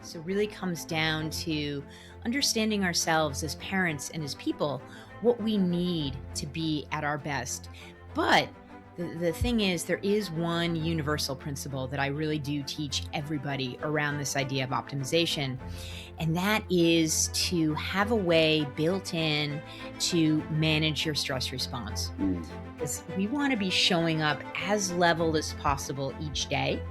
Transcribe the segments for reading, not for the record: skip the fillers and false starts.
So, it really comes down to understanding ourselves as parents and as people, what we need to be at our best. But the thing is, there is one universal principle that I really do teach everybody around this idea of optimization, and that is to have a way built in to manage your stress response. Mm, Because we want to be showing up as level as possible each day.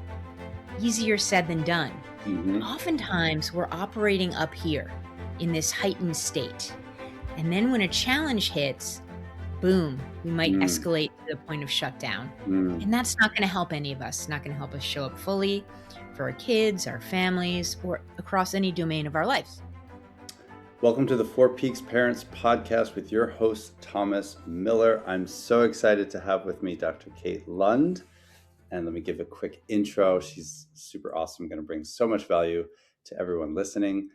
Easier said than done. mhm, Oftentimes, we're operating up here in this heightened state. And then when a challenge hits, boom, we might mm, escalate to the point of shutdown. mm. And that's not going to help any of us, not going to help us show up fully for our kids, our families, or across any domain of our lives. Welcome to the Four Peaks Parents Podcast with your host, Thomas Miller. I'm so excited to have with me Dr. Kate Lund. And let me give a quick intro. She's super awesome, going to bring so much value to everyone listening.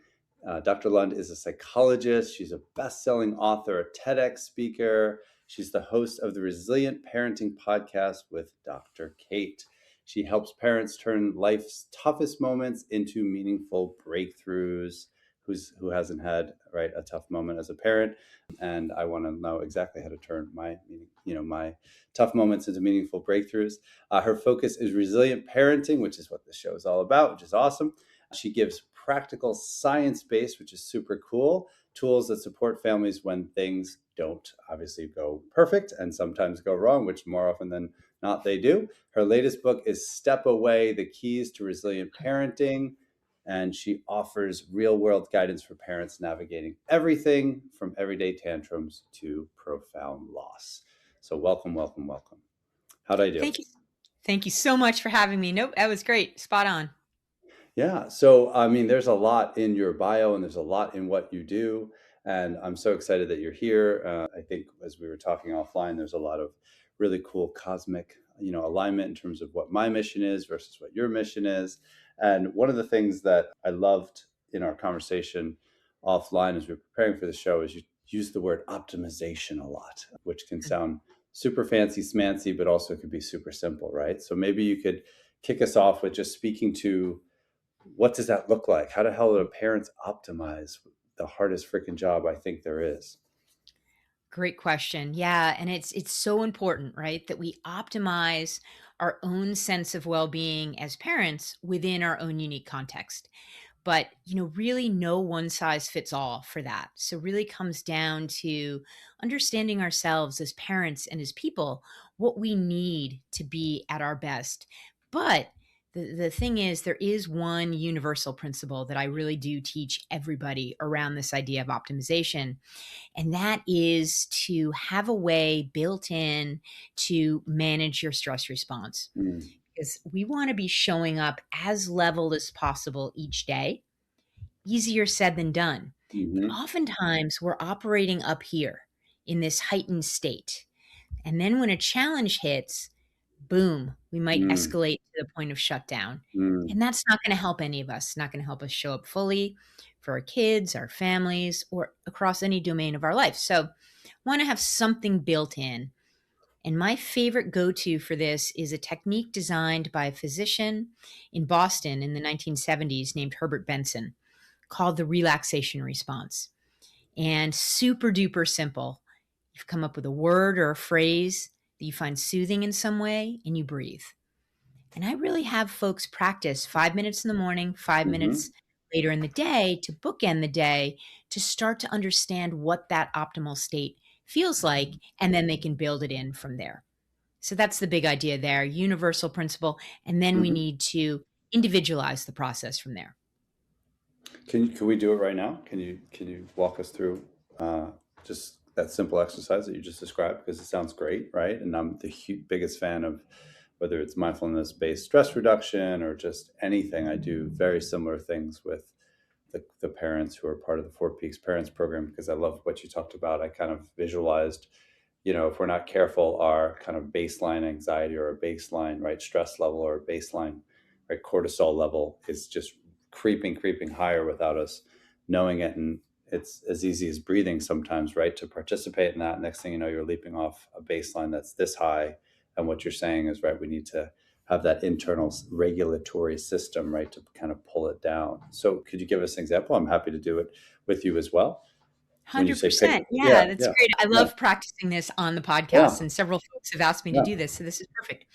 Dr. Lund is a psychologist. She's a best-selling author, a TEDx speaker. She's the host of the Resilient Parenting Podcast with Dr. Kate. She helps parents turn life's toughest moments into meaningful breakthroughs. Who hasn't had a tough moment as a parent? And I want to know exactly how to turn my tough moments into meaningful breakthroughs. Her focus is resilient parenting, which is what the show is all about, which is awesome. She gives practical science-based, which is super cool, tools that support families when things don't obviously go perfect and sometimes go wrong, which more often than not they do. Her latest book is Step Away, The Keys to Resilient Parenting. And she offers real-world guidance for parents navigating everything from everyday tantrums to profound loss. So welcome, welcome, welcome. How'd I do? Thank you. Thank you so much for having me. Nope, that was great. Spot on. Yeah. So, I mean, there's a lot in your bio and there's a lot in what you do. And I'm so excited that you're here. I think as we were talking offline, there's a lot of really cool cosmic, alignment in terms of what my mission is versus what your mission is. And one of the things that I loved in our conversation offline as we were preparing for the show is you use the word optimization a lot, which can sound super fancy smancy, but also could be super simple, right? So maybe you could kick us off with just speaking to what does that look like? How the hell do parents optimize the hardest freaking job I think there is? Great question. Yeah, and it's so important, right, that we optimize our own sense of well-being as parents within our own unique context. But, really no one size fits all for that. So really comes down to understanding ourselves as parents and as people, what we need to be at our best. But the thing is, there is one universal principle that I really do teach everybody around this idea of optimization, and that is to have a way built in to manage your stress response. Mm, Because we want to be showing up as level as possible each day. Easier said than done. But mhm, oftentimes, we're operating up here in this heightened state. And then when a challenge hits, boom, we might mm, escalate to the point of shutdown. mm. And that's not going to help any of us, not going to help us show up fully for our kids, our families, or across any domain of our life. So, want to have something built in. And my favorite go to for this is a technique designed by a physician in Boston in the 1970s named Herbert Benson, called the relaxation response. And super duper simple. You've come up with a word or a phrase that you find soothing in some way, and you breathe. And I really have folks practice 5 minutes in the morning, 5 minutes Mhm, later in the day to bookend the day to start to understand what that optimal state feels like. And then they can build it in from there. So that's the big idea there, universal principle. And then we mhm. need to individualize the process from there. Can we do it right now? Can you walk us through uh, just that simple exercise that you just described? Because it sounds great, right? And I'm the biggest fan of whether it's mindfulness-based stress reduction or just anything. I do very similar things with the parents who are part of the Four Peaks Parents Program because I love what you talked about. I kind of visualized, if we're not careful, our kind of baseline anxiety or a baseline, right, stress level or a baseline, right, cortisol level is just creeping higher without us knowing it. And it's as easy as breathing sometimes, right, to participate in that. Next thing you know, you're leaping off a baseline that's this high. And what you're saying is, right, we need to have that internal regulatory system, right, to kind of pull it down. So could you give us an example? I'm happy to do it with you as well. When you say pick, 100%. yeah, Yeah, that's yeah, great. I yeah, love practicing this on the yeah, podcast, and several folks have asked me to yeah. do this, so this is perfect.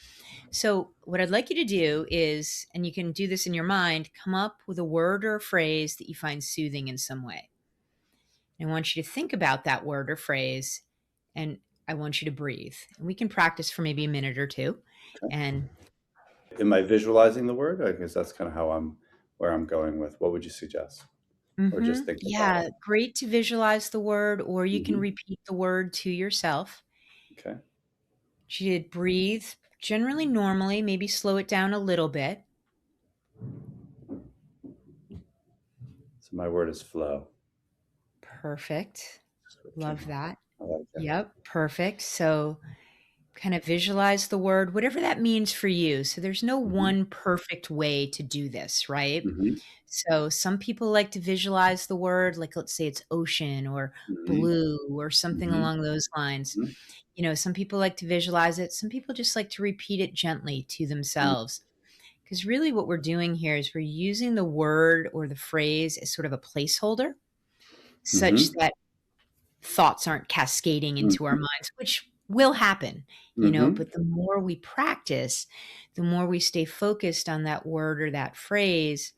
So, what I'd like you to do is, and you can do this in your mind, come up with a word or a phrase that you find soothing in some way. And I want you to think about that word or phrase, and I want you to breathe. And we can practice for maybe a minute or two. Okay. And Am I visualizing the word? I guess that's kind of how I'm where I'm going with. What would you suggest? Or just thinking about it? yeah, great to visualize the word, or you can Hmm. repeat the word to yourself. Okay. You breathe generally normally, maybe slow it down a little bit. So my word is flow. Perfect. Just what came Love up. that. I like it. Yep, perfect. So kind of visualize the word, whatever that means for you. So there's no Hmm. one perfect way to do this, right? Hmm. So some people like to visualize the word, like let's say it's ocean or Hmm. blue or something Hmm. along those lines. Hmm. Some people like to visualize it. Some people just like to repeat it gently to themselves. Because really, what we're doing here is we're using the word or the phrase as sort of a placeholder, such Hmm. that thoughts aren't cascading into our Hmm. minds, which will happen, Hmm. but the more we practice, the more we stay focused on that word or that phrase,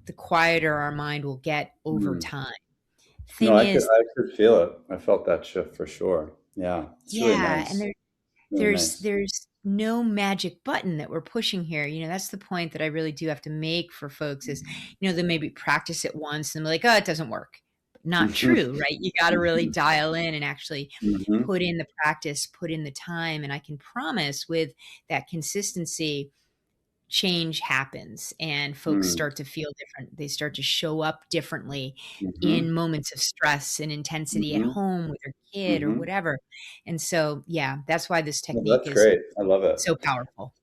the quieter our mind will get over Hmm. time. No, Thing is, I could feel it. I felt that shift for sure. Yeah, it's really yeah, and nice. there Really there's nice. there's no magic button that we're pushing here. That's the point that I really do have to make for folks is, they maybe practice it once and be like, "Oh, it doesn't work." Not Hmm. true, right? You gotta really dial in and actually Hmm. put in the practice, put in the time, and I can promise with that consistency, change happens and folks Hmm. start to feel different. They start to show up differently Hmm. in moments of stress and intensity at Hmm. home with their kid or Hmm. whatever. And so, yeah, that's why this Well, technique that's is great. I love it. so powerful.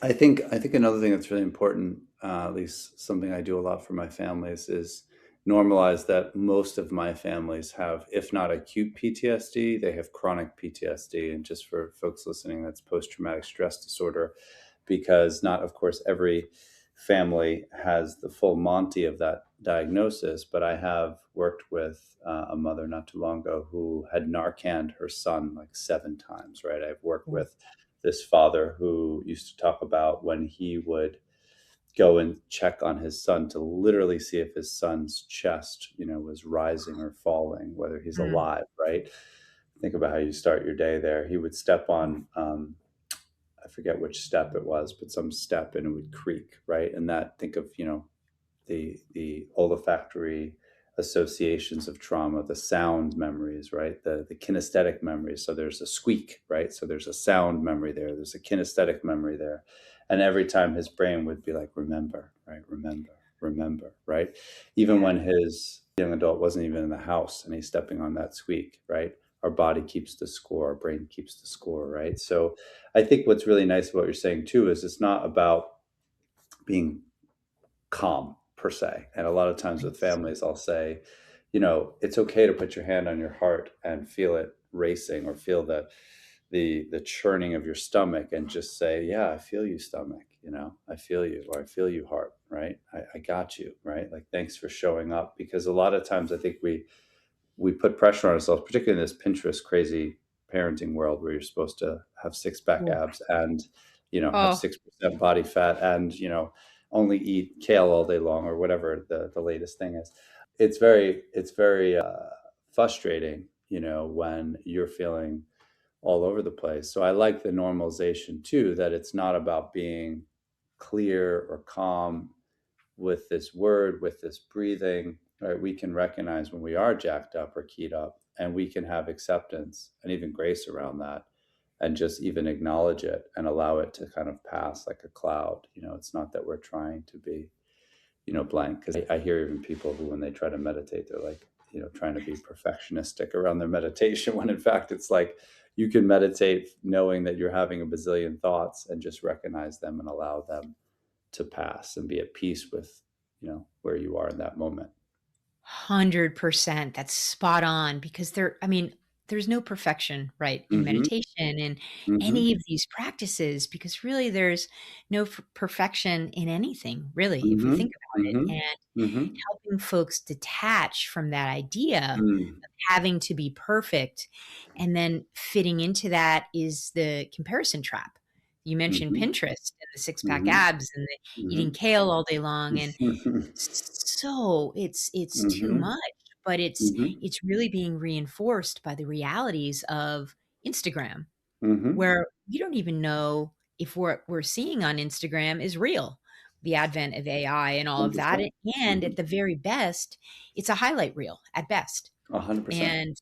I think another thing that's really important, at least something I do a lot for my families, is normalize that most of my families have, if not acute PTSD, they have chronic PTSD. And just for folks listening, that's post traumatic stress disorder, because not, of course, every family has the full Monty of that diagnosis. But I have worked with a mother not too long ago who had Narcaned her son like 7 times, right? I've worked Mm. with this father who used to talk about when he would go and check on his son to literally see if his son's chest, was rising or falling, whether he's Mm. alive, right? Think about how you start your day there. He would step Oh, on, I forget which step it was, but some step and it would creak, right? And that, think of, the olfactory associations of trauma, the sound memories, right? The kinesthetic memories. So there's a squeak, right? So there's a sound memory there. There's a kinesthetic memory there. And every time his brain would be like, remember, right? Remember, remember, right? Even yeah. when his young adult wasn't even in the house and he's stepping on that squeak, right? Our body keeps the score, our brain keeps the score, right? So I think what's really nice about what you're saying too is it's not about being calm per se. And a lot of times with Nice. families, I'll say, it's okay to put your hand on your heart and feel it racing or feel the churning of your stomach and just say, yeah, I feel you, stomach. I feel you, or I feel you, heart. Right? I got you. Right? Like, thanks for showing up. Because a lot of times, I think we put pressure on ourselves, particularly in this Pinterest crazy parenting world where you're supposed to have six pack Ooh. abs and, have Oh, 6% body fat and, only eat kale all day long or whatever the latest thing is. It's very frustrating, when you're feeling all over the place. So I like the normalization too, that it's not about being clear or calm with this word, with this breathing, right? We can recognize when we are jacked up or keyed up, and we can have acceptance and even grace around that, and just even acknowledge it and allow it to kind of pass like a cloud. It's not that we're trying to be, blank. Because I hear even people who, when they try to meditate, they're like, trying to be perfectionistic around their meditation, when in fact it's like you can meditate knowing that you're having a bazillion thoughts and just recognize them and allow them to pass and be at peace with, where you are in that moment. 100%. That's spot on because I mean, there's no perfection, right, in Mhm. meditation and Mhm. any of these practices, because really there's no perfection in anything, really, if we Mhm. think about it. Mhm. And Mhm. helping folks detach from that idea Mm. of having to be perfect, and then fitting into that is the comparison trap. You mentioned Mhm. Pinterest and the six-pack Mhm. abs and the eating Mhm. kale all day long, and so it's too Mhm. much, but Mhm. it's really being reinforced by the realities of Instagram, Mhm. where we don't even know if what we're seeing on Instagram is real. The advent of AI and all of that, 100%. and at Mhm. the very best, it's a highlight reel at best. 100%. And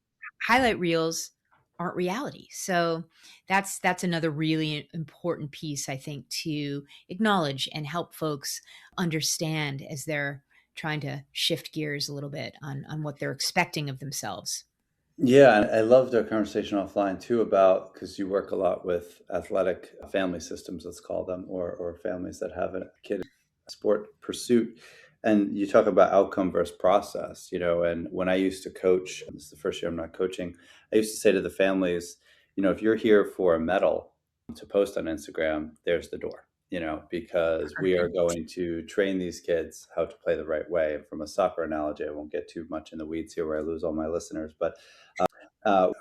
highlight reels aren't reality. So that's another really important piece, I think, to acknowledge and help folks understand as they're trying to shift gears a little bit on what they're expecting of themselves. Yeah, and I loved our conversation offline too about because you work a lot with athletic family systems, let's call them, or families that have a kid sport pursuit. And you talk about outcome versus process, and when I used to coach, this is the first year I'm not coaching, I used to say to the families, if you're here for a medal to post on Instagram, there's the door, because we are Right. going to train these kids how to play the right way. And from a soccer analogy, I won't get too much in the weeds here where I lose all my listeners, but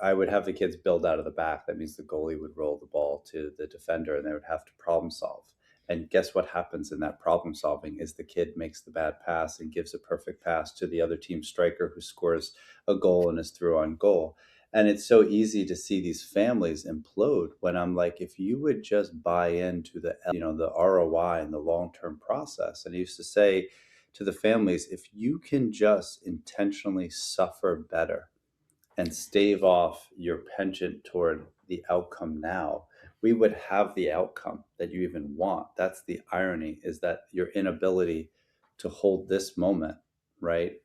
I would have the kids build out of the back. That means the goalie would roll the ball to the defender and they would have to problem solve. And guess what happens in that problem solving is the kid makes the bad pass and gives a perfect pass to the other team striker who scores a goal and is through on goal. And it's so easy to see these families implode when I'm like, if you would just buy into the ROI and the long-term process. And I used to say to the families, if you can just intentionally suffer better and stave off your penchant toward the outcome now, we would have the outcome that you even want. That's the irony, is that your inability to hold this moment, right?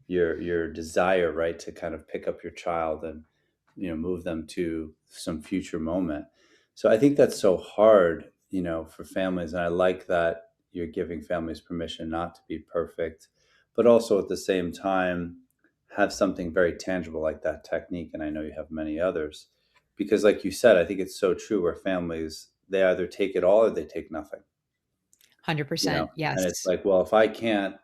Your desire, right, to kind of pick up your child and move them to some future moment. So I think that's so hard, for families. And I like that you're giving families permission not to be perfect, but also at the same time have something very tangible like that technique. And I know you have many others. Because like you said, I think it's so true where families, they either take it all or they take nothing. you know 100%. and it's Yes. like, well, if I can't,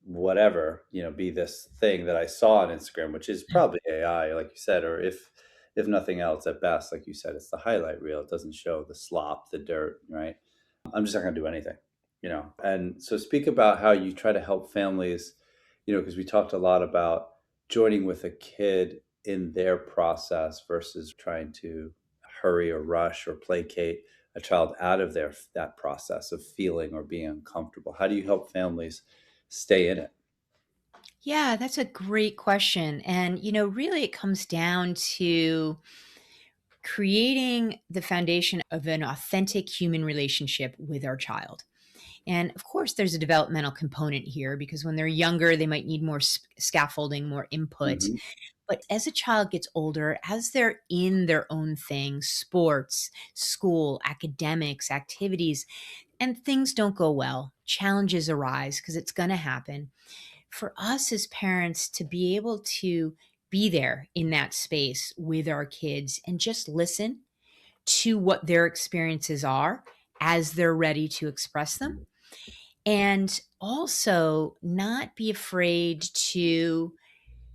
whatever, be this thing that I saw on Instagram, which is probably AI, like you said, or if nothing else, at best, like you said, it's the highlight reel. It doesn't show the slop, the dirt, right? I'm just not going to do anything, and so speak about how you try to help families, because we talked a lot about joining with a kid in their process versus trying to hurry or rush or placate a child out of that process of feeling or being uncomfortable. How do you help families stay in it? Yeah, that's a great question. And, really it comes down to creating the foundation of an authentic human relationship with our child. And of course, there's a developmental component here because when they're younger, they might need more scaffolding, more input. Mhm. But as a child gets older, as they're in their own thing, sports, school, academics, activities, and things don't go well, challenges arise because it's going to happen. For us as parents to be able to be there in that space with our kids and just listen to what their experiences are as they're ready to express them, and also not be afraid to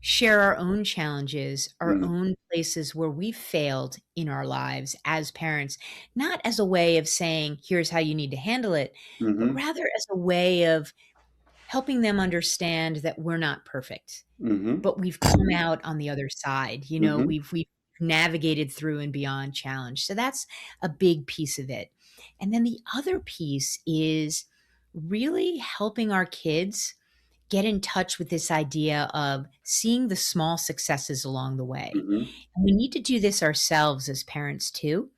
share our own challenges, our Mhm. own places where we've failed in our lives as parents, not as a way of saying, here's how you need to handle it, but Mhm. rather as a way of helping them understand that we're not perfect, Mhm. but we've come out on the other side. Mhm. We've navigated through and beyond challenge. So that's a big piece of it. And then the other piece is really helping our kids get in touch with this idea of seeing the small successes along the way. Mhm. And we need to do this ourselves as parents too,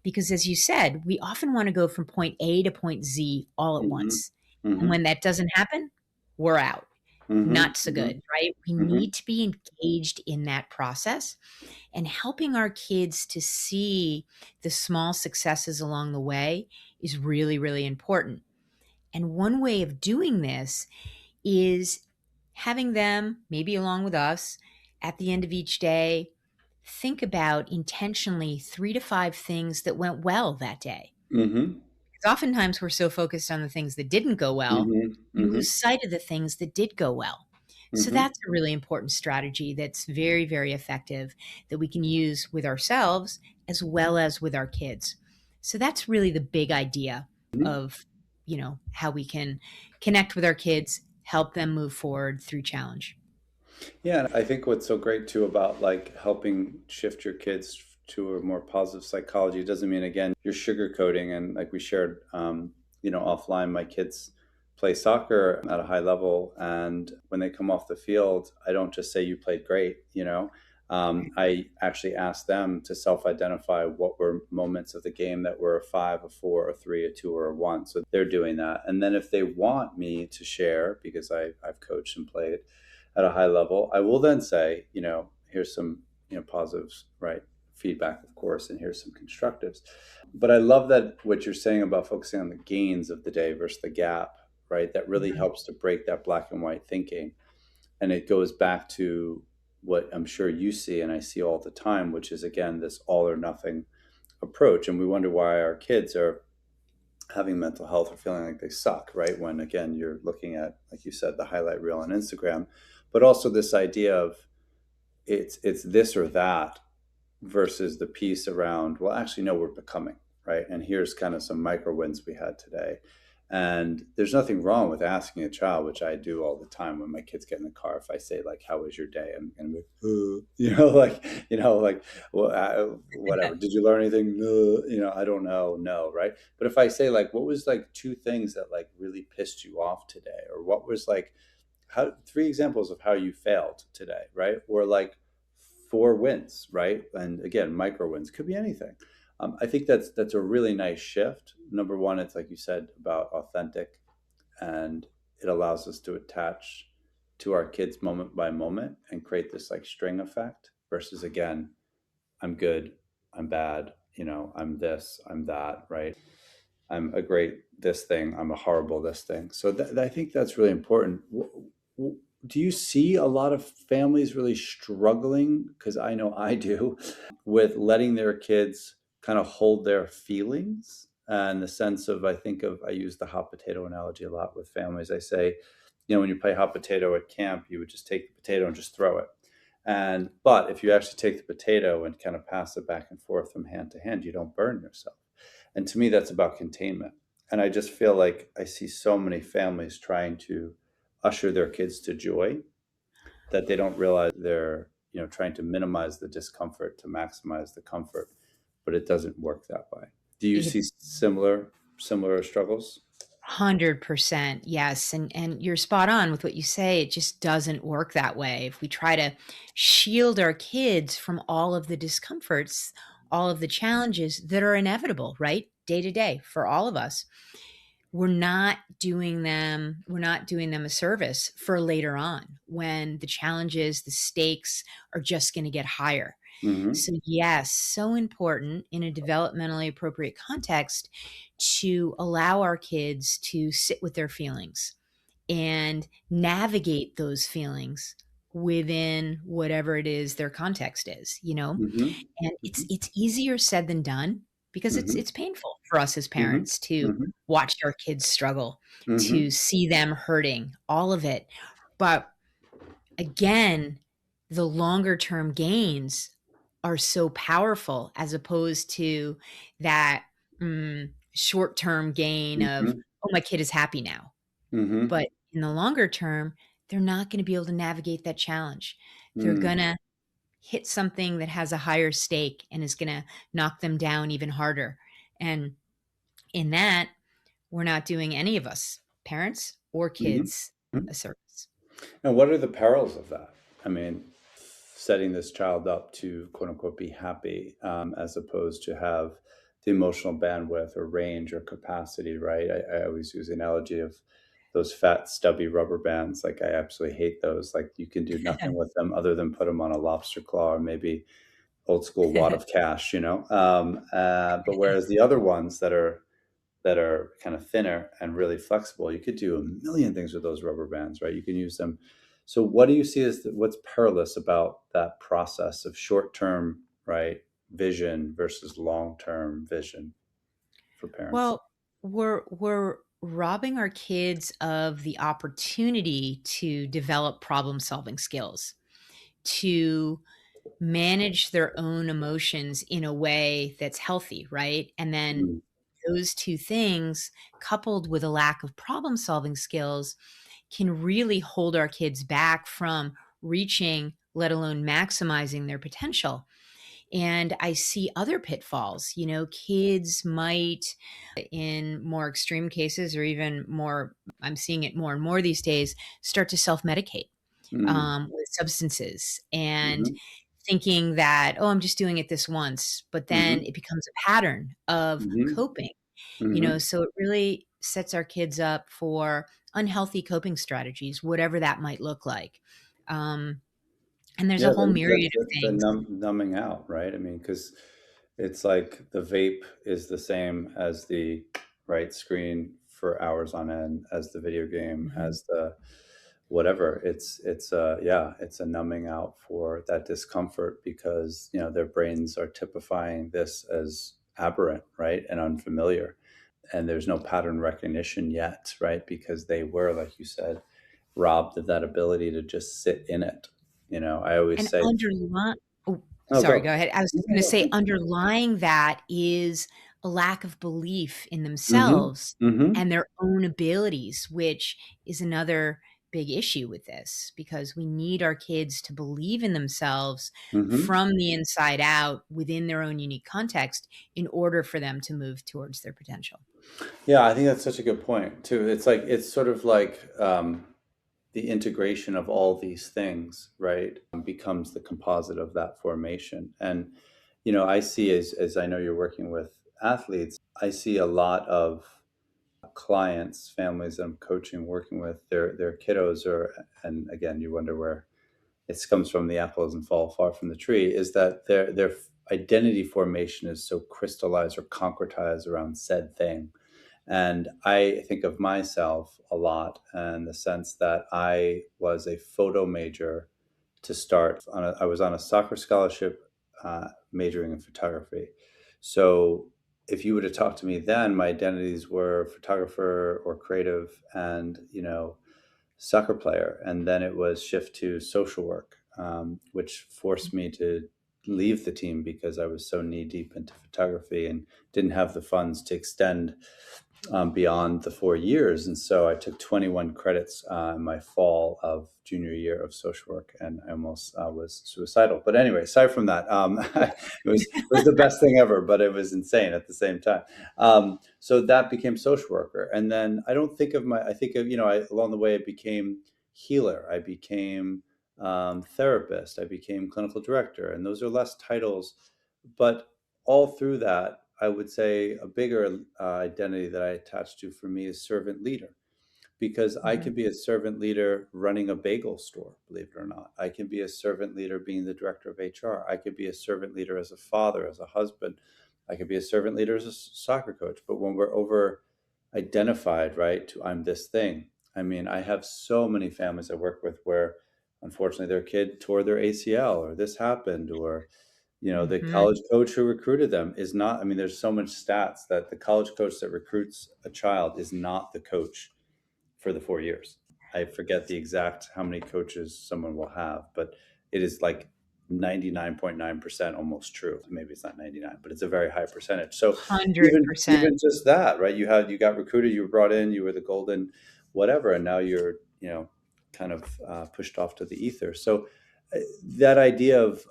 because as you said, we often want to go from point A to point Z all at Mhm. once. And Mhm. when that doesn't happen, we're out. Mhm. Not so Mhm. good, right? We Mhm. need to be engaged in that process, and helping our kids to see the small successes along the way is really, really important. And one way of doing this is having them, maybe along with us, at the end of each day, think about intentionally 3 to 5 things that went well that day. Mm-hmm. 'Cause oftentimes we're so focused on the things that didn't go well, Mm-hmm. we Mm-hmm. lose sight of the things that did go well. So Mm-hmm. that's a really important strategy that's very, very effective that we can use with ourselves as well as with our kids. So that's really the big idea of, how we can connect with our kids, help them move forward through challenge. Yeah, and I think what's so great too about like helping shift your kids to a more positive psychology doesn't mean again you're sugarcoating. And like we shared, offline, my kids play soccer at a high level, and when they come off the field, I don't just say you played great. I actually ask them to self-identify what were moments of the game that were a five, a four, a three, a two, or a one. So they're doing that, and then if they want me to share because I've coached and played at a high level, I will then say, here's some, positives, right? Feedback, of course, and here's some constructives. But I love that what you're saying about focusing on the gains of the day versus the gap, right? That really Mhm. helps to break that black and white thinking. And it goes back to what I'm sure you see and I see all the time, which is again, this all or nothing approach. And we wonder why our kids are having mental health or feeling like they suck, right? When again, you're looking at, like you said, the highlight reel on Instagram, but also this idea of it's this or that versus the piece around, well, actually, no, we're becoming, right? And here's kind of some micro wins we had today. And there's nothing wrong with asking a child, which I do all the time when my kids get in the car. If I say like, "How was your day?" I'm gonna be, well, whatever. Did you learn anything? No, I don't know. No, right? But if I say like, "What was like two things that like really pissed you off today?" Or what was like how three examples of how you failed today, right? Or like four wins, right? And again, micro wins could be anything. I think that's a really nice shift. Number one, it's like you said about authentic, and it allows us to attach to our kids moment by moment and create this like string effect. Versus again, I'm good, I'm bad, I'm this, I'm that, right? I'm a great this thing, I'm a horrible this thing. So I think that's really important. Do you see a lot of families really struggling? Because I know I do, with letting their kids kind of hold their feelings, and the sense of, I use the hot potato analogy a lot with families. I say, when you play hot potato at camp, you would just take the potato and just throw it. But if you actually take the potato and kind of pass it back and forth from hand to hand, you don't burn yourself. And to me, that's about containment. And I just feel like I see so many families trying to usher their kids to joy that they don't realize they're, trying to minimize the discomfort to maximize the comfort, but it doesn't work that way. Do you see similar struggles? 100%, yes, and you're spot on with what you say, it just doesn't work that way. If we try to shield our kids from all of the discomforts, all of the challenges that are inevitable, right? Day to day for all of us, we're not doing them a service for later on when the challenges, the stakes are just gonna get higher. Mm-hmm. So, yes, so important in a developmentally appropriate context to allow our kids to sit with their feelings and navigate those feelings within whatever it is their context is, you know? Mm-hmm. And it's easier said than done because it's Mm-hmm. it's painful for us as Mm-hmm. parents to Mm-hmm. watch our kids struggle, Mm-hmm. to see them hurting, all of it. But again, the longer term gains are so powerful as opposed to that, short term gain of, Mm-hmm. "Oh, my kid is happy now." Mm-hmm. But in the longer term, they're not gonna be able to navigate that challenge. They're Mm-hmm. gonna hit something that has a higher stake and is gonna knock them down even harder. And in that, we're not doing any of us, parents or kids, Mm-hmm. a service. And what are the perils of that? I mean, setting this child up to quote unquote be happy, as opposed to have the emotional bandwidth or range or capacity, right? I always use the analogy of those fat, stubby rubber bands. Like, I absolutely hate those. Like, you can do nothing with them other than put them on a lobster claw or maybe old school wad of cash, but whereas the other ones that are kind of thinner and really flexible, you could do a million things with those rubber bands, right? You can use them So what do you see as what's perilous about that process of short-term, right, vision versus long-term vision for parents? Well, we're robbing our kids of the opportunity to develop problem-solving skills, to manage their own emotions in a way that's healthy, right? And then Mm, those two things, coupled with a lack of problem-solving skills, can really hold our kids back from reaching, let alone maximizing their potential. And I see other pitfalls. Kids might, in more extreme cases, or even more, I'm seeing it more and more these days, start to self medicate mm, with substances and mhm, thinking that, oh, I'm just doing it this once. But then mhm, it becomes a pattern of mhm, coping, mhm. so it really sets our kids up for unhealthy coping strategies, whatever that might look like. Um, and there's Yeah, a whole myriad of the things. numbing out, right? I mean, because it's like the vape is the same as the right screen for hours on end, as the video game, Mhm. as the whatever. Yeah, it's a numbing out for that discomfort because their brains are typifying this as aberrant, right, and unfamiliar, and there's no pattern recognition yet, right? Because they were, like you said, robbed of that ability to just sit in it. I always And say, oh, "Oh, sorry, go." go ahead. I was No, just gonna no, say no. underlying that is a lack of belief in Mhm, themselves mhm, and their own abilities, which is another big issue with this, because we need our kids to believe in themselves mhm. from the inside out within their own unique context in order for them to move towards their potential. Yeah, I think that's such a good point too. It's sort of like the integration of all these things, right, becomes the composite of that formation. And I see, as I know you're working with athletes, I see a lot of clients, families that I'm coaching, working with their kiddos, and again, you wonder where it comes from. The apple doesn't fall far from the tree. Is that their identity formation is so crystallized or concretized around said thing. And I think of myself a lot in the sense that I was a photo major to start. I was on a soccer scholarship, majoring in photography. So if you would have talked to me then, my identities were photographer or creative, and soccer player. And then it was shift to social work, which forced me to leave the team because I was so knee deep into photography and didn't have the funds to extend beyond the 4 years. And so I took 21 credits in my fall of junior year of social work, and I almost was suicidal. But anyway, aside from that, it was the best thing ever, but it was insane at the same time. So that became social worker. And then I think of, along the way, I became healer. I became therapist. I became clinical director. And those are less titles, but all through that, I would say a bigger identity that I attach to for me is servant leader, because I Mhm. could be a servant leader running a bagel store, believe it or not. I can be a servant leader being the director of HR. I could be a servant leader as a father, as a husband. I could be a servant leader as a soccer coach. But when we're over identified, right, to I'm this thing, I mean, I have so many families I work with where unfortunately their kid tore their ACL, or this happened, or the Mhm. college coach who recruited them is not. I mean, there's so much stats that the college coach that recruits a child is not the coach for the 4 years. I forget the exact how many coaches someone will have, but it is like 99.9% almost true. Maybe it's not 99, but it's a very high percentage. So even 100%. just that, right? You got recruited, you were brought in, you were the golden whatever, and now you're kind of pushed off to the ether. So that idea of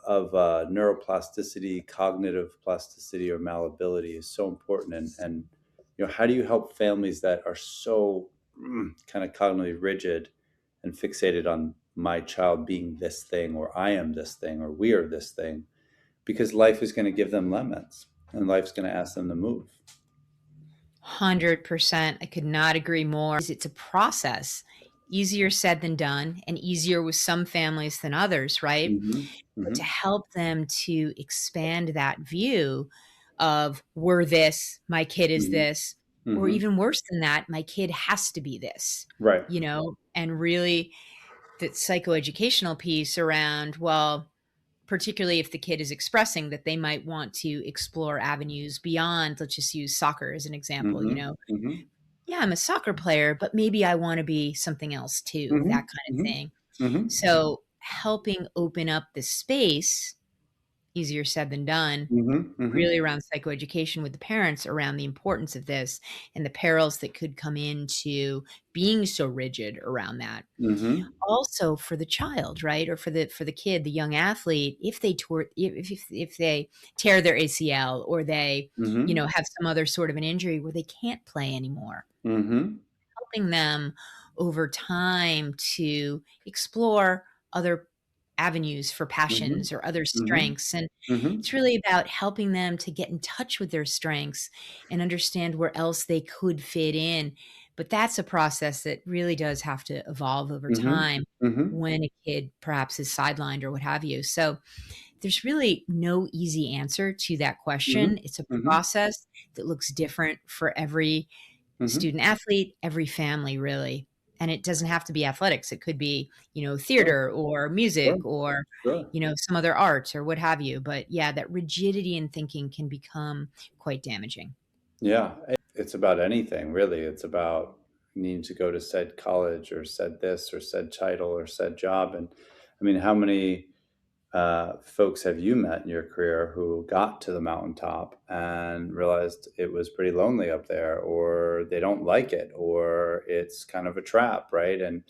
neuroplasticity, cognitive plasticity, or malleability is so important. And how do you help families that are so kind of cognitively rigid and fixated on my child being this thing, or I am this thing, or we are this thing, because life is going to give them lemons and life's going to ask them to move. 100%. I could not agree more. It's a process, easier said than done, and easier with some families than others, right? Hmm. But Hmm. to help them to expand that view of we're this, my kid is Hmm. this, or Hmm. even worse than that, my kid has to be this, Right. and really the psychoeducational piece around, well, particularly if the kid is expressing that they might want to explore avenues beyond, let's just use soccer as an example, Mhm. Mhm. yeah, I'm a soccer player, but maybe I want to be something else too, that Mhm. kind of Mhm. thing. Mhm. So helping open up the space, easier said than done, Mhm. Mhm. really around psychoeducation with the parents around the importance of this and the perils that could come into being so rigid around that. Mhm. Also for the child, right? Or for the kid, the young athlete, if they if they tear their ACL or they, Mhm. have some other sort of an injury where they can't play anymore, Mhm. helping them over time to explore other avenues for Mhm. passions or other Mhm. strengths. And it's Mhm. really about helping them to get in touch with their strengths and understand where else they could fit in. But that's a process that really does have to evolve over Mhm. time Mhm. when a kid perhaps is sidelined or what have you. So there's really no easy answer to that Mhm. question. It's a Mhm. process that looks different for every Mhm. student athlete, every family really. And it doesn't have to be athletics. It could be, Sure. theater or Sure. music or, Sure. some other art or what have you. But yeah, that rigidity in thinking can become quite damaging. Yeah, it's about anything really. It's about needing to go to said college or said this or said title or said job. And I mean, how many folks have you met in your career who got to the mountaintop and realized it was pretty lonely up there, or they don't like it, or it's kind of a trap, right? And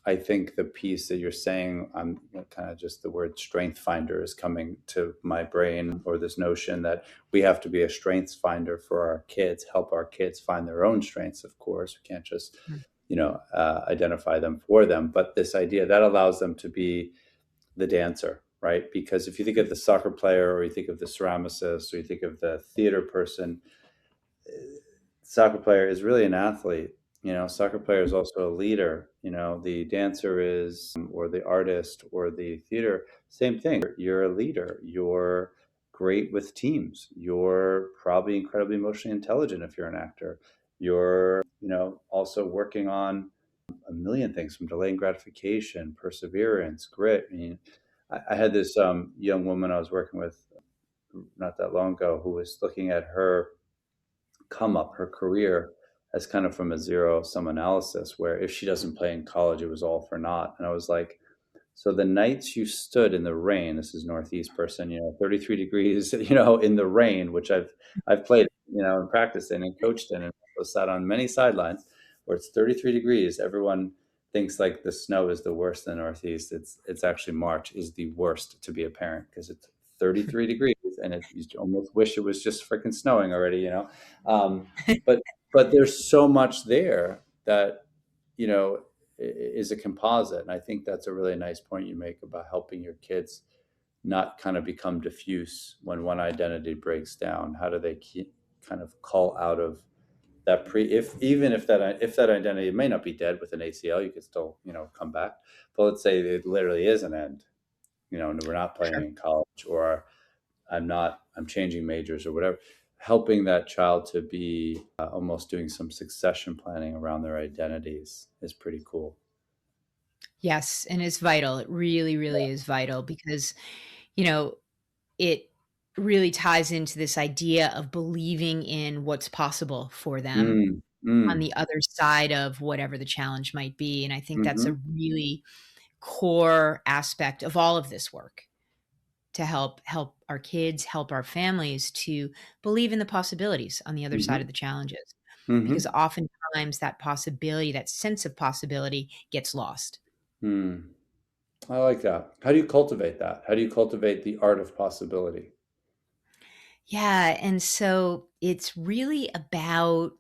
I think the piece that you're saying, I'm kind of just the word strength finder is coming to my brain, or this notion that we have to be a strengths finder for our kids, help our kids find their own strengths. Of course, we can't just, Mm. identify them for them, but this idea that allows them to be the dancer, right? Because if you think of the soccer player, or you think of the ceramicist, or you think of the theater person, soccer player is really an athlete. Soccer player is also a leader. The dancer is, or the artist, or the theater, same thing. You're a leader. You're great with teams. You're probably incredibly emotionally intelligent if you're an actor. You're, also working on a million things, from delaying gratification, perseverance, grit. I mean, I had this young woman I was working with not that long ago who was looking at her come up, her career, as kind of from a zero sum analysis, where if she doesn't play in college, it was all for naught. And I was like, so the nights you stood in the rain, this is Northeast person, 33 degrees, in the rain, which I've played, and practiced in and coached in, and also sat on many sidelines where it's 33 degrees. Everyone thinks like the snow is the worst in the Northeast. It's actually March is the worst to be a parent, because it's 33 degrees and you almost wish it was just freaking snowing already. Um, but but there's so much there that you know is a composite. And I think that's a really nice point you make about helping your kids not kind of become diffuse when one identity breaks down. How do they keep, kind of call out of that if even if that identity may not be dead with an ACL, you could still come back. But let's say it literally is an end. And we're not playing Sure. in college, or I'm changing majors or whatever. Helping that child to be almost doing some succession planning around their identities is pretty cool. Yes, and it's vital. It really, really is vital because, you know, it really ties into this idea of believing in what's possible for them Mm, on mm, the other side of whatever the challenge might be, and I think that's a mhm, really core aspect of all of this work to help our kids, help our families to believe in the possibilities on the other side of mhm, the challenges, because mhm, oftentimes that possibility, that sense of possibility gets lost. mm. I like that. How do you cultivate that? How do you cultivate the art of possibility? Yeah, and so it's really about,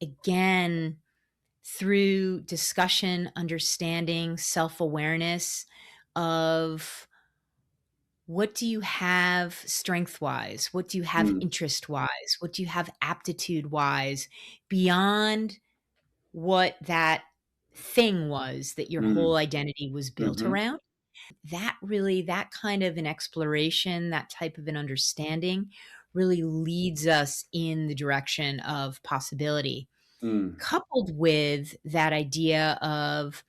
again, through discussion, understanding, self-awareness of what do you have strength-wise? What do you have Mm, interest-wise? What do you have aptitude-wise beyond what that thing was that your whole mm, identity was built mhm, around? That kind of an exploration, that type of an understanding really leads us in the direction of possibility, mm, coupled with that idea of,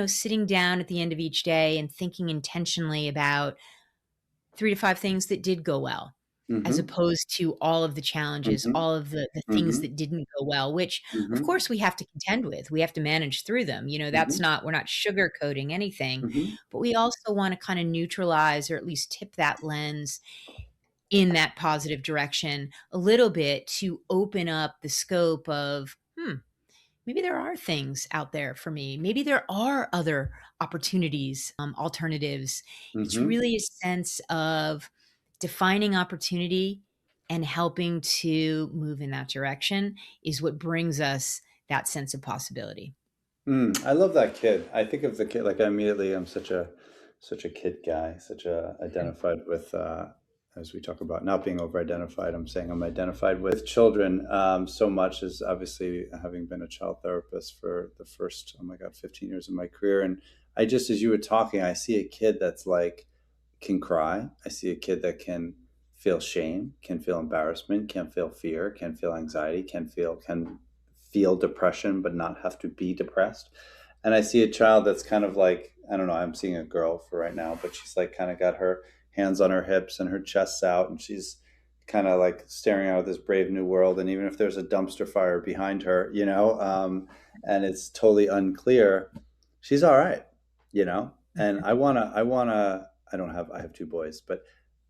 sitting down at the end of each day and thinking intentionally about 3 to 5 things that did go well, as Mhm. opposed to all of the challenges, Mhm. all of the things Mhm. that didn't go well, which, of Mhm. course, we have to contend with. We have to manage through them. That's Mhm. not we're not sugarcoating anything, Mhm. but we also wanna kinda neutralize or at least tip that lens in that positive direction a little bit to open up the scope of, maybe there are things out there for me. Maybe there are other opportunities, alternatives. It's Mhm. really a sense of defining opportunity and helping to move in that direction is what brings us that sense of possibility. I love that kid. I think of the kid like immediately. I'm such a kid guy, such a identified with. As we talk about not being over-identified, I'm saying I'm identified with children so much as obviously having been a child therapist for the first, oh my God, 15 years of my career. And I just, as you were talking, I see a kid that's like can cry. I see a kid that can feel shame, can feel embarrassment, can feel fear, can feel anxiety, can feel depression, but not have to be depressed. And I see a child that's kind of like, I don't know, I'm seeing a girl for right now, but she's like kind of got her hands on her hips and her chest's out, and she's kind of like staring out at this brave new world. And even if there's a dumpster fire behind her, and it's totally unclear, she's all right, you know? And I have two boys, but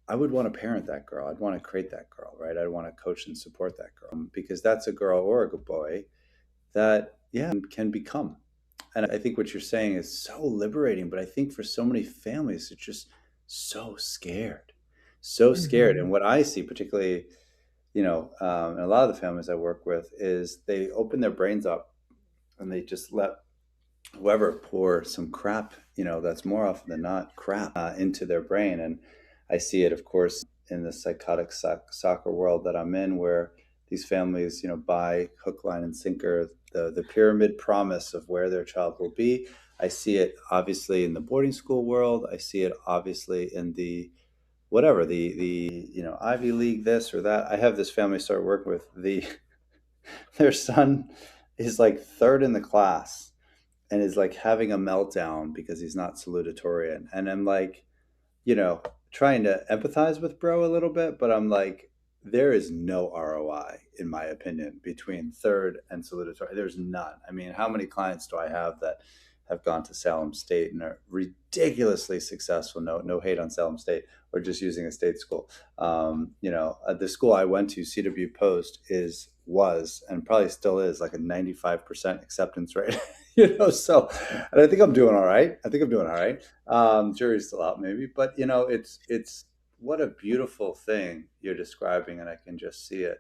I would want to parent that girl. I'd want to create that girl, right? I'd want to coach and support that girl because that's a girl or a good boy that, yeah, can become. And I think what you're saying is so liberating, but I think for so many families, it's just so scared, so scared. And Mhm. what I see, particularly, in a lot of the families I work with, is they open their brains up and they just let whoever pour some crap, that's more often than not crap into their brain. And I see it, of course, in the psychotic soccer world that I'm in, where these families, buy hook, line, and sinker the pyramid promise of where their child will be. I see it obviously in the boarding school world. I see it obviously in the whatever the Ivy League, this or that. I have this family start working with their son is like third in the class and is like having a meltdown because he's not salutatorian. And I'm like, you know, trying to empathize with bro a little bit, but I'm like, there is no ROI, in my opinion, between third and salutatory. There's none. I mean, how many clients do I have that have gone to Salem State and are ridiculously successful? No hate on Salem State, or just using a state school. The school I went to, CW Post, was and probably still is like a 95% acceptance rate. So, and I think I'm doing all right. Jury's still out, maybe, but it's what a beautiful thing you're describing, and I can just see it.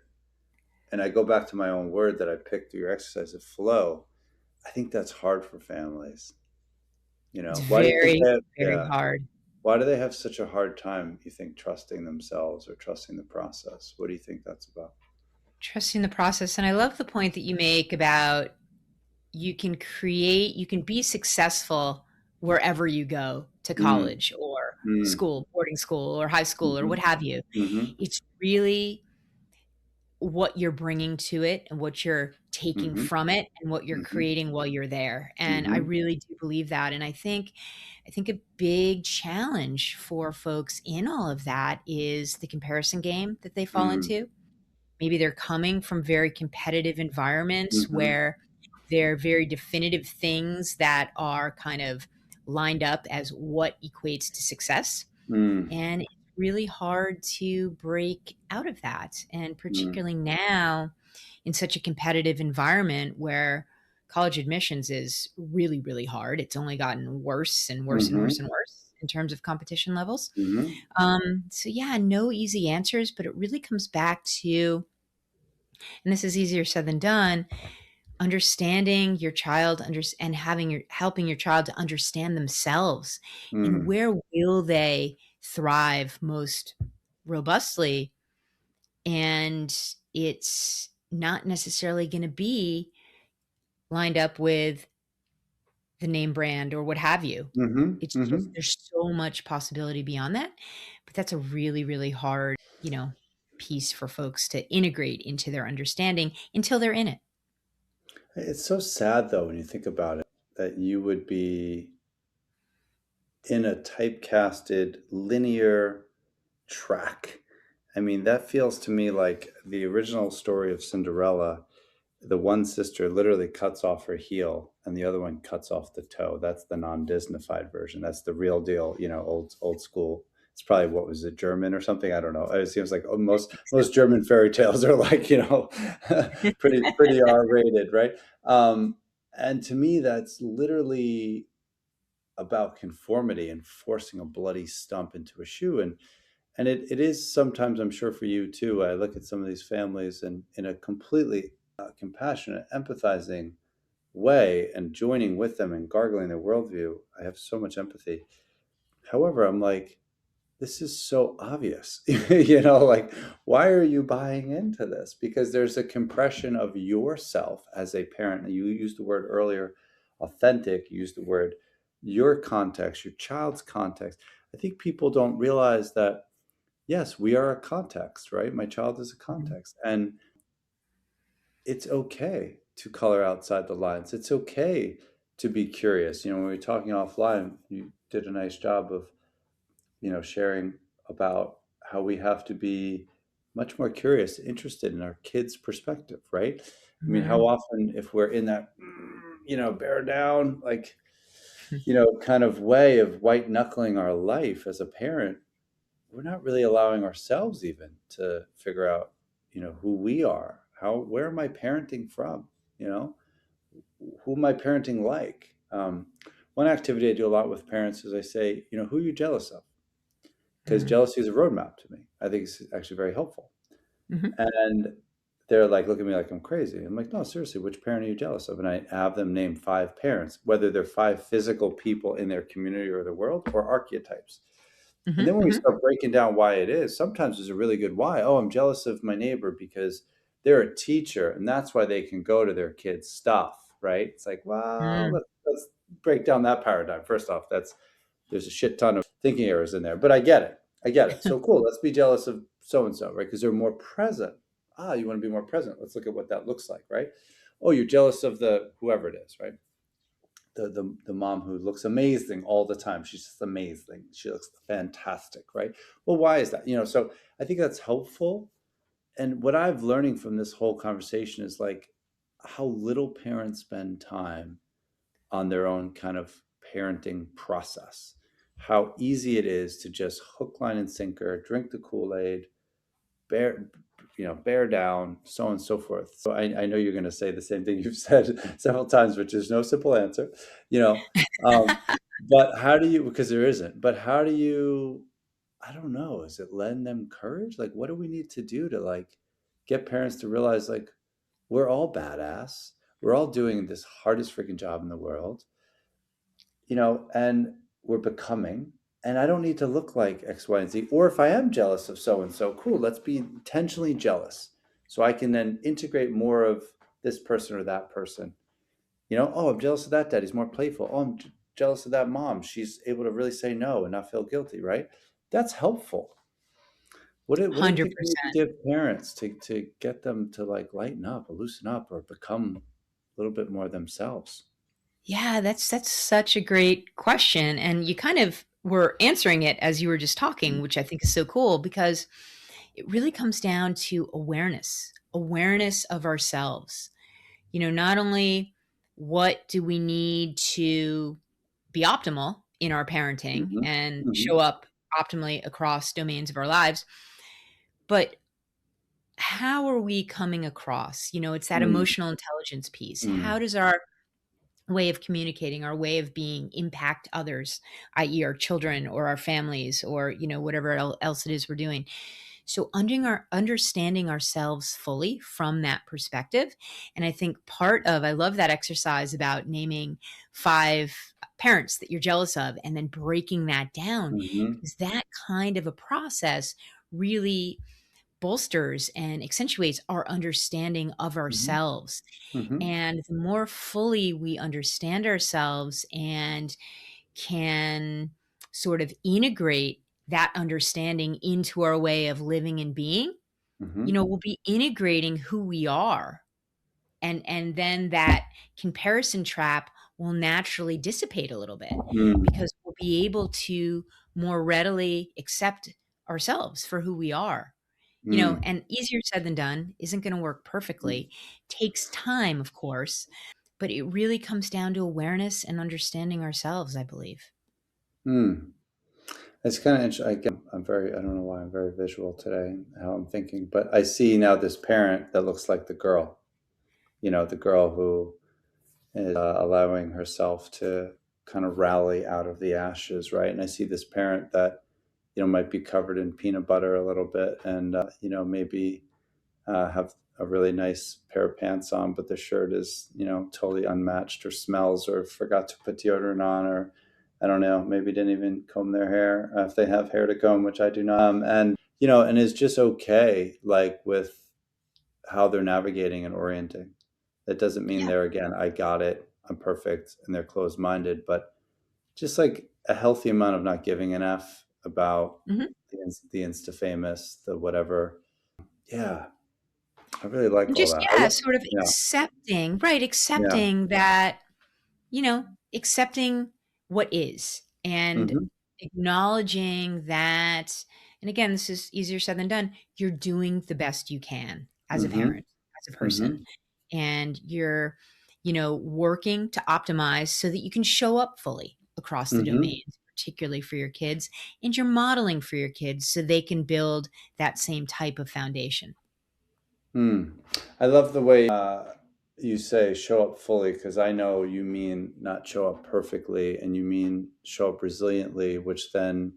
And I go back to my own word that I picked through your exercise of flow. I think that's hard for families. It's Why do you think very, that? very Yeah. hard. Why do they have such a hard time? You think trusting themselves or trusting the process? What do you think that's about? Trusting the process, and I love the point that you make about you can be successful wherever you go to Mm, college or mm, school, boarding school or high school or mm-hmm, what have you. mm-hmm, It's really what you're bringing to it and what you're taking mm-hmm, from it and what you're mm-hmm, creating while you're there. And I mm-hmm, really do believe that. And I think a big challenge for folks in all of that is the comparison game that they fall mm, into. Maybe they're coming from very competitive environments mm-hmm, where there are very definitive things that are kind of lined up as what equates to success. mm, And it's really hard to break out of that. And mm, particularly now in such a competitive environment where college admissions is really, really hard. It's only gotten worse and worse and worse mm-hmm, and worse in terms of competition levels. mm-hmm, So yeah, no easy answers, but it really comes back to, and this is easier said than done, understanding your child and helping your child to understand themselves and mm, where will they thrive most robustly. And it's not necessarily going to be lined up with the name brand or what have you. mm-hmm, It's just mm-hmm. there's so much possibility beyond that, but that's a really, really hard, piece for folks to integrate into their understanding until they're in it. It's so sad though when you think about it that you would be in a typecasted linear track. I mean, that feels to me like the original story of Cinderella. The one sister literally cuts off her heel and the other one cuts off the toe. That's the non-Disneyfied version. That's the real deal, old school. It's probably, what was it, German or something? I don't know. It seems like most German fairy tales are like, pretty R-rated, right? And to me, that's literally about conformity and forcing a bloody stump into a shoe. And it is sometimes, I'm sure for you too, I look at some of these families and in a completely compassionate, empathizing way and joining with them and gargling their worldview. I have so much empathy. However, I'm like, this is so obvious. Like, why are you buying into this? Because there's a compression of yourself as a parent. You used the word earlier, authentic, you used the word your context, your child's context. I think people don't realize that, yes, we are a context, right? My child is a Mhm. context. And it's okay to color outside the lines. It's okay to be curious. When we were talking offline, you did a nice job of, sharing about how we have to be much more curious, interested in our kids' perspective, right? I mean, how Mhm. often, if we're in that, bear down, like, kind of way of white knuckling our life as a parent, we're not really allowing ourselves even to figure out, who we are. Where am I parenting from? You know, who am I parenting like? One activity I do a lot with parents is I say, who are you jealous of? Because Mhm. jealousy is a roadmap to me. I think it's actually very helpful. Mhm. And they're like, look at me like I'm crazy. I'm like, no, seriously, which parent are you jealous of? And I have them name 5 parents, whether they're 5 physical people in their community or the world or archetypes. And then Mhm. when we Mhm. start breaking down why it is, sometimes there's a really good why. Oh, I'm jealous of my neighbor because they're a teacher and that's why they can go to their kids' stuff, right? It's like, well, Mm. let's break down that paradigm. First off, there's a shit ton of thinking errors in there, but I get it. I get it. So cool. Let's be jealous of so and so, right? Because they're more present. Ah, you want to be more present. Let's look at what that looks like, right? Oh, you're jealous of the whoever it is, right? The mom who looks amazing all the time. She's just amazing. She looks fantastic, right? Well, why is that? So I think that's helpful. And what I've learning from this whole conversation is like how little parents spend time on their own kind of parenting process. How easy it is to just hook, line, and sinker, drink the Kool-Aid, bear down, so on and so forth. So I know you're going to say the same thing you've said several times, which is no simple answer, you know. Um, but how do you? Because there isn't. But how do you? I don't know. Is it lend them courage? Like, what do we need to do to like get parents to realize like we're all badass. We're all doing this hardest freaking job in the world, and we're becoming. And I don't need to look like X, Y, and Z. Or if I am jealous of so and so, cool, let's be intentionally jealous. So I can then integrate more of this person or that person. Oh, I'm jealous of that dad. He's more playful. Oh, I'm jealous of that mom. She's able to really say no and not feel guilty, right? That's helpful. What do you think we need to 100%. give parents to get them to like lighten up or loosen up or become a little bit more themselves? Yeah, that's such a great question, and you kind of were answering it as you were just talking, which I think is so cool because it really comes down to awareness, awareness of ourselves. Not only what do we need to be optimal in our parenting Mm-hmm. and show Mm-hmm. up optimally across domains of our lives, but how are we coming across? It's that Mm, emotional intelligence piece. How mm, does our way of communicating, our way of being impact others, i.e., our children or our families or, whatever else it is we're doing? So understanding ourselves fully from that perspective. And I think I love that exercise about naming 5 parents that you're jealous of and then breaking that down mhm, because that kind of a process really bolsters and accentuates our understanding of mhm, ourselves. mhm, And the more fully we understand ourselves and can sort of integrate that understanding into our way of living and being, mhm, we'll be integrating who we are. And then that comparison trap will naturally dissipate a little bit Mm, because we'll be able to more readily accept ourselves for who we are. mm, And easier said than done, isn't going to work mm, perfectly. Takes time, of course, but it really comes down to awareness and understanding ourselves, I believe. mm. It's kind of interesting. I'm very, I don't know why I'm very visual today, how I'm thinking, but I see now this parent that looks like the girl, the girl who is allowing herself to kind of rally out of the ashes, right? And I see this parent that, might be covered in peanut butter a little bit and, maybe have a really nice pair of pants on, but the shirt is, totally unmatched or smells or forgot to put deodorant on or I don't know, maybe didn't even comb their hair if they have hair to comb, which I do not. And is just okay, like with how they're navigating and orienting. That doesn't mean Yeah. they're, again, I got it, I'm perfect, and they're closed minded, but just like a healthy amount of not giving an F about Mhm. the Insta famous, the whatever. Yeah, I really like And all just, that. yeah, sort of Yeah, accepting, right, yeah. accepting that, accepting what is and Hmm. acknowledging that, and again, this is easier said than done, you're doing the best you can as a Hmm. parent, as a person, Hmm. and you're, working to optimize so that you can show up fully across the Hmm. domains, particularly for your kids, and you're modeling for your kids so they can build that same type of foundation. Mm. I love the way you say show up fully because I know you mean not show up perfectly and you mean show up resiliently, which then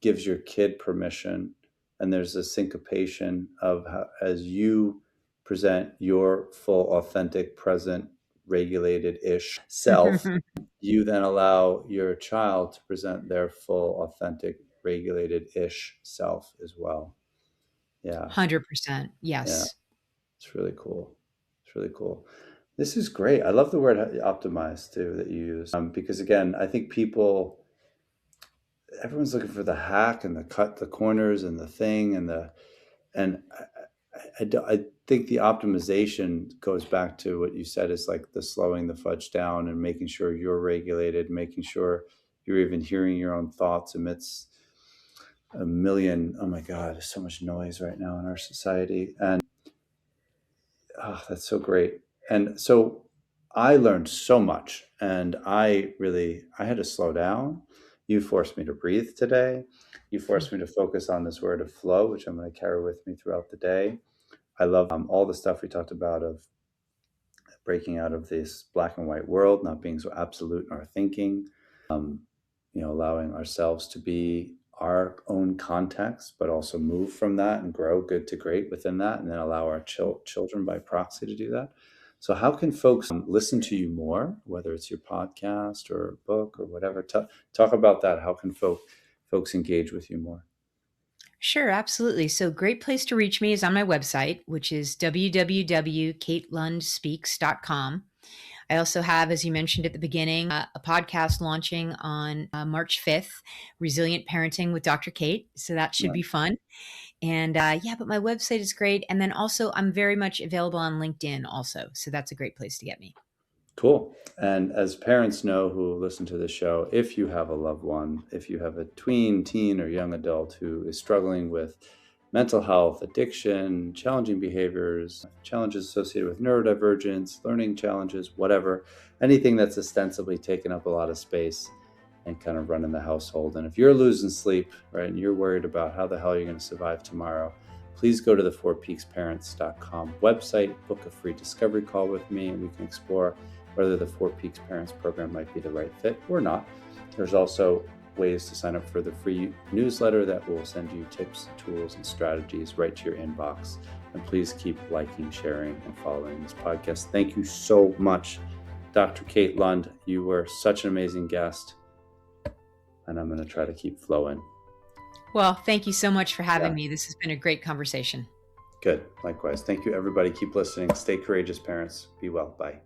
gives your kid permission. And there's a syncopation of how, as you present your full, authentic, present, regulated ish self, you then allow your child to present their full, authentic, regulated ish self as well. Yeah. 100%. Yeah. Yes. It's really cool. It's really cool. This is great. I love the word optimize too that you use because again, I think everyone's looking for the hack and the cut the corners and the thing and I think the optimization goes back to what you said is like the slowing the fudge down and making sure you're regulated, making sure you're even hearing your own thoughts amidst a million. Oh my God, there's so much noise right now in our society. And oh, that's so great. And so I learned so much and I had to slow down. You forced me to breathe today. You forced me to focus on this word of flow, which I'm going to carry with me throughout the day. I love all the stuff we talked about of breaking out of this black and white world, not being so absolute in our thinking, um, allowing ourselves to be our own context, but also move from that and grow good to great within that, and then allow our children by proxy to do that. So, how can folks listen to you more, whether it's your podcast or book or whatever? Talk about that. How can folks engage with you more? Sure, absolutely. So, great place to reach me is on my website, which is www.katelundspeaks.com. I also have, as you mentioned at the beginning, a podcast launching on March 5th, Resilient Parenting with Dr. Kate. So, that should Yeah. be fun. And yeah, but my website is great. And then also, I'm very much available on LinkedIn also. So, that's a great place to get me. Cool. And as parents know who listen to the show, if you have a loved one, if you have a tween, teen, or young adult who is struggling with mental health, addiction, challenging behaviors, challenges associated with neurodivergence, learning challenges, whatever, anything that's ostensibly taken up a lot of space and kind of running the household. And if you're losing sleep, right, and you're worried about how the hell you're going to survive tomorrow, please go to the fourpeaksparents.com website, book a free discovery call with me, and we can explore whether the Four Peaks Parents program might be the right fit or not. There's also ways to sign up for the free newsletter that will send you tips, tools, and strategies right to your inbox. And please keep liking, sharing, and following this podcast. Thank you so much, Dr. Kate Lund. You were such an amazing guest, and I'm going to try to keep flowing. Well, thank you so much for having Yeah, me. This has been a great conversation. good. Likewise. Thank you, everybody. Keep listening. Stay courageous, parents. Be well. Bye.